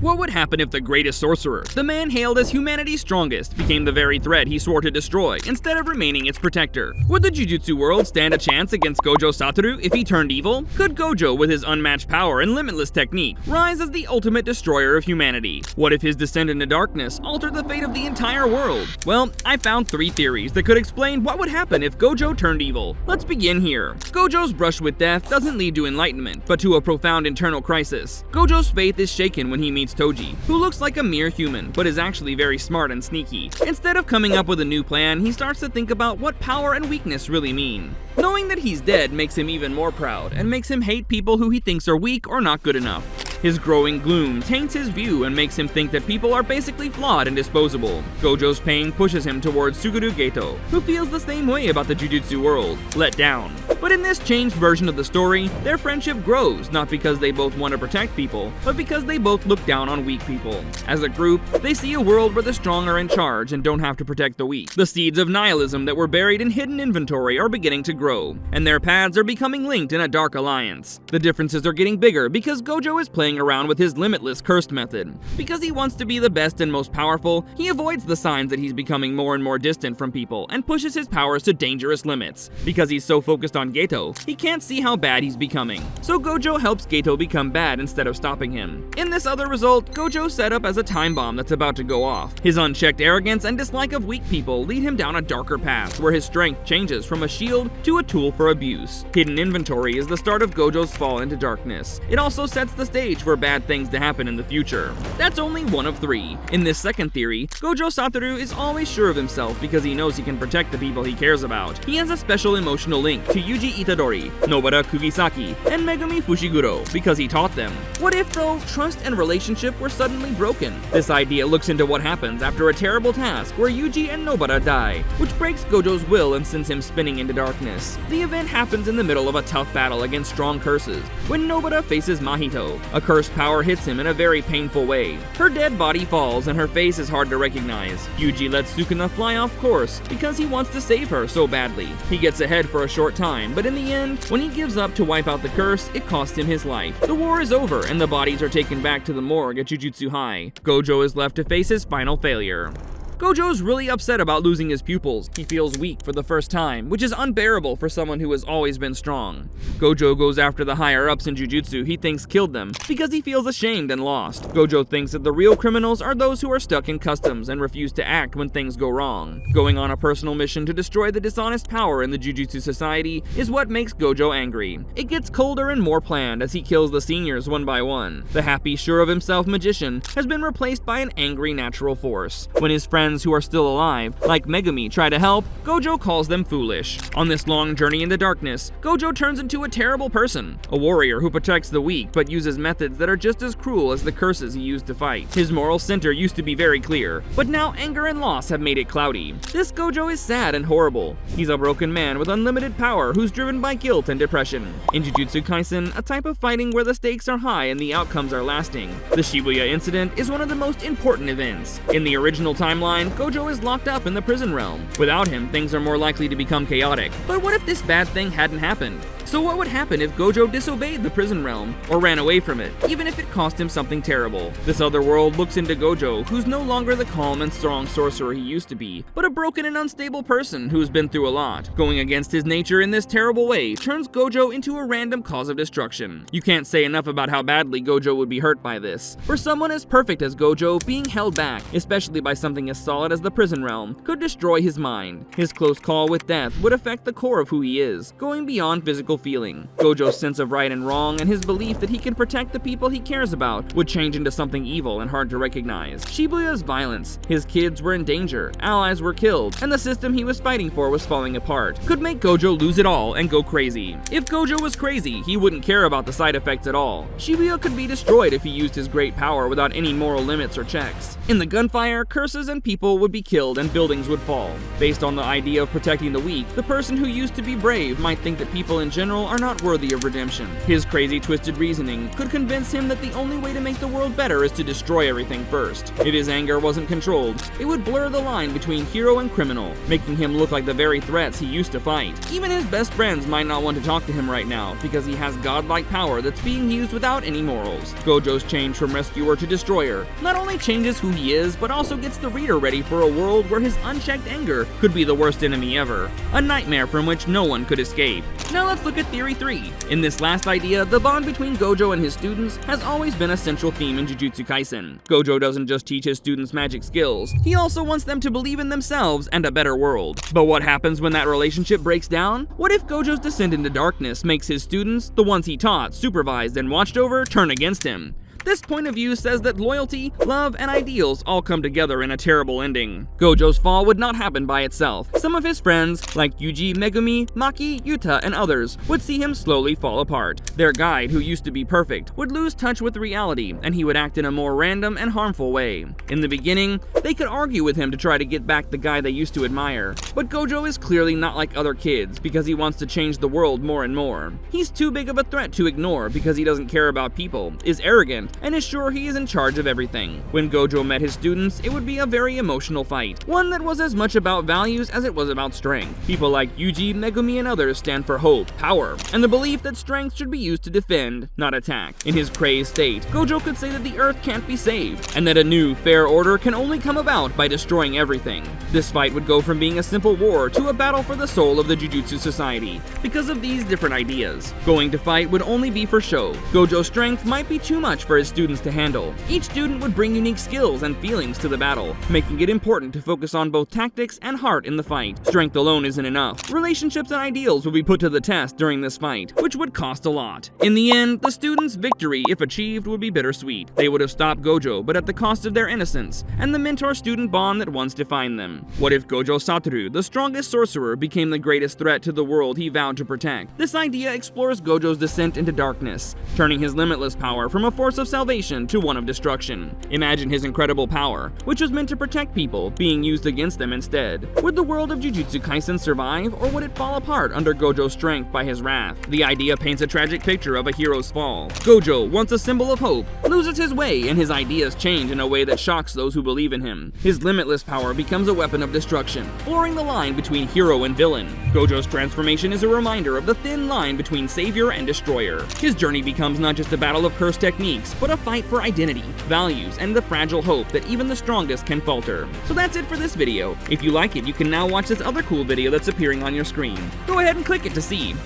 What would happen if the greatest sorcerer, the man hailed as humanity's strongest, became the very threat he swore to destroy instead of remaining its protector? Would the Jujutsu world stand a chance against Gojo Satoru if he turned evil? Could Gojo, with his unmatched power and limitless technique, rise as the ultimate destroyer of humanity? What if his descent into darkness altered the fate of the entire world? Well, I found 3 theories that could explain what would happen if Gojo turned evil. Let's begin here. Gojo's brush with death doesn't lead to enlightenment, but to a profound internal crisis. Gojo's faith is shaken when he meets Toji, who looks like a mere human, but is actually very smart and sneaky. Instead of coming up with a new plan, he starts to think about what power and weakness really mean. Knowing that he's dead makes him even more proud, and makes him hate people who he thinks are weak or not good enough. His growing gloom taints his view and makes him think that people are basically flawed and disposable. Gojo's pain pushes him towards Suguru Geto, who feels the same way about the Jujutsu world, let down. But in this changed version of the story, their friendship grows, not because they both want to protect people, but because they both look down on weak people. As a group, they see a world where the strong are in charge and don't have to protect the weak. The seeds of nihilism that were buried in hidden inventory are beginning to grow, and their paths are becoming linked in a dark alliance. The differences are getting bigger because Gojo is playing around with his limitless cursed method. Because he wants to be the best and most powerful, he avoids the signs that he's becoming more and more distant from people and pushes his powers to dangerous limits. Because he's so focused on Geto, he can't see how bad he's becoming. So Gojo helps Geto become bad instead of stopping him. In this other result, Gojo's set up as a time bomb that's about to go off. His unchecked arrogance and dislike of weak people lead him down a darker path where his strength changes from a shield to a tool for abuse. Hidden inventory is the start of Gojo's fall into darkness. It also sets the stage for bad things to happen in the future. That's only one of 3. In this second theory, Gojo Satoru is always sure of himself because he knows he can protect the people he cares about. He has a special emotional link to Yuji Itadori, Nobara Kugisaki, and Megumi Fushiguro because he taught them. What if, though, trust and relationship were suddenly broken? This idea looks into what happens after a terrible task where Yuji and Nobara die, which breaks Gojo's will and sends him spinning into darkness. The event happens in the middle of a tough battle against strong curses, when Nobara faces Mahito. A cursed power hits him in a very painful way. Her dead body falls and her face is hard to recognize. Yuji lets Sukuna fly off course because he wants to save her so badly. He gets ahead for a short time, but in the end, when he gives up to wipe out the curse, it costs him his life. The war is over and the bodies are taken back to the morgue at Jujutsu High. Gojo is left to face his final failure. Gojo's really upset about losing his pupils. He feels weak for the first time, which is unbearable for someone who has always been strong. Gojo goes after the higher-ups in Jujutsu he thinks killed them, because he feels ashamed and lost. Gojo thinks that the real criminals are those who are stuck in customs and refuse to act when things go wrong. Going on a personal mission to destroy the dishonest power in the Jujutsu society is what makes Gojo angry. It gets colder and more planned as he kills the seniors one by one. The happy, sure of himself magician has been replaced by an angry natural force. When his friends who are still alive, like Megumi, try to help, Gojo calls them foolish. On this long journey into darkness, Gojo turns into a terrible person, a warrior who protects the weak but uses methods that are just as cruel as the curses he used to fight. His moral center used to be very clear, but now anger and loss have made it cloudy. This Gojo is sad and horrible. He's a broken man with unlimited power who's driven by guilt and depression. In Jujutsu Kaisen, a type of fighting where the stakes are high and the outcomes are lasting, the Shibuya incident is one of the most important events. In the original timeline, Gojo is locked up in the prison realm. Without him, things are more likely to become chaotic. But what if this bad thing hadn't happened? So what would happen if Gojo disobeyed the prison realm, or ran away from it, even if it cost him something terrible? This other world looks into Gojo, who's no longer the calm and strong sorcerer he used to be, but a broken and unstable person who's been through a lot. Going against his nature in this terrible way turns Gojo into a random cause of destruction. You can't say enough about how badly Gojo would be hurt by this. For someone as perfect as Gojo, being held back, especially by something as solid as the prison realm, could destroy his mind. His close call with death would affect the core of who he is, going beyond physical feeling. Gojo's sense of right and wrong and his belief that he can protect the people he cares about would change into something evil and hard to recognize. Shibuya's violence, his kids were in danger, allies were killed, and the system he was fighting for was falling apart, could make Gojo lose it all and go crazy. If Gojo was crazy, he wouldn't care about the side effects at all. Shibuya could be destroyed if he used his great power without any moral limits or checks. In the gunfire, curses and people would be killed and buildings would fall. Based on the idea of protecting the weak, the person who used to be brave might think that people in general general are not worthy of redemption. His crazy, twisted reasoning could convince him that the only way to make the world better is to destroy everything first. If his anger wasn't controlled, it would blur the line between hero and criminal, making him look like the very threats he used to fight. Even his best friends might not want to talk to him right now, because he has godlike power that's being used without any morals. Gojo's change from rescuer to destroyer not only changes who he is, but also gets the reader ready for a world where his unchecked anger could be the worst enemy ever, a nightmare from which no one could escape. Now let's look at Theory 3. In this last idea, the bond between Gojo and his students has always been a central theme in Jujutsu Kaisen. Gojo doesn't just teach his students magic skills, he also wants them to believe in themselves and a better world. But what happens when that relationship breaks down? What if Gojo's descent into darkness makes his students, the ones he taught, supervised, and watched over, turn against him? This point of view says that loyalty, love, and ideals all come together in a terrible ending. Gojo's fall would not happen by itself. Some of his friends, like Yuji, Megumi, Maki, Yuta, and others, would see him slowly fall apart. Their guide, who used to be perfect, would lose touch with reality, and he would act in a more random and harmful way. In the beginning, they could argue with him to try to get back the guy they used to admire. But Gojo is clearly not like other kids, because he wants to change the world more and more. He's too big of a threat to ignore because he doesn't care about people, is arrogant, and is sure he is in charge of everything. When Gojo met his students, it would be a very emotional fight, one that was as much about values as it was about strength. People like Yuji, Megumi, and others stand for hope, power, and the belief that strength should be used to defend, not attack. In his crazed state, Gojo could say that the earth can't be saved, and that a new, fair order can only come about by destroying everything. This fight would go from being a simple war to a battle for the soul of the Jujutsu Society, because of these different ideas. Going to fight would only be for show. Gojo's strength might be too much for his students to handle. Each student would bring unique skills and feelings to the battle, making it important to focus on both tactics and heart in the fight. Strength alone isn't enough. Relationships and ideals would be put to the test during this fight, which would cost a lot. In the end, the students' victory, if achieved, would be bittersweet. They would have stopped Gojo, but at the cost of their innocence, and the mentor-student bond that once defined them. What if Gojo Satoru, the strongest sorcerer, became the greatest threat to the world he vowed to protect? This idea explores Gojo's descent into darkness, turning his limitless power from a force of salvation to one of destruction. Imagine his incredible power, which was meant to protect people, being used against them instead. Would the world of Jujutsu Kaisen survive, or would it fall apart under Gojo's strength by his wrath? The idea paints a tragic picture of a hero's fall. Gojo, once a symbol of hope, loses his way, and his ideas change in a way that shocks those who believe in him. His limitless power becomes a weapon of destruction, blurring the line between hero and villain. Gojo's transformation is a reminder of the thin line between savior and destroyer. His journey becomes not just a battle of cursed techniques, but a fight for identity, values, and the fragile hope that even the strongest can falter. So that's it for this video. If you like it, you can now watch this other cool video that's appearing on your screen. Go ahead and click it to see.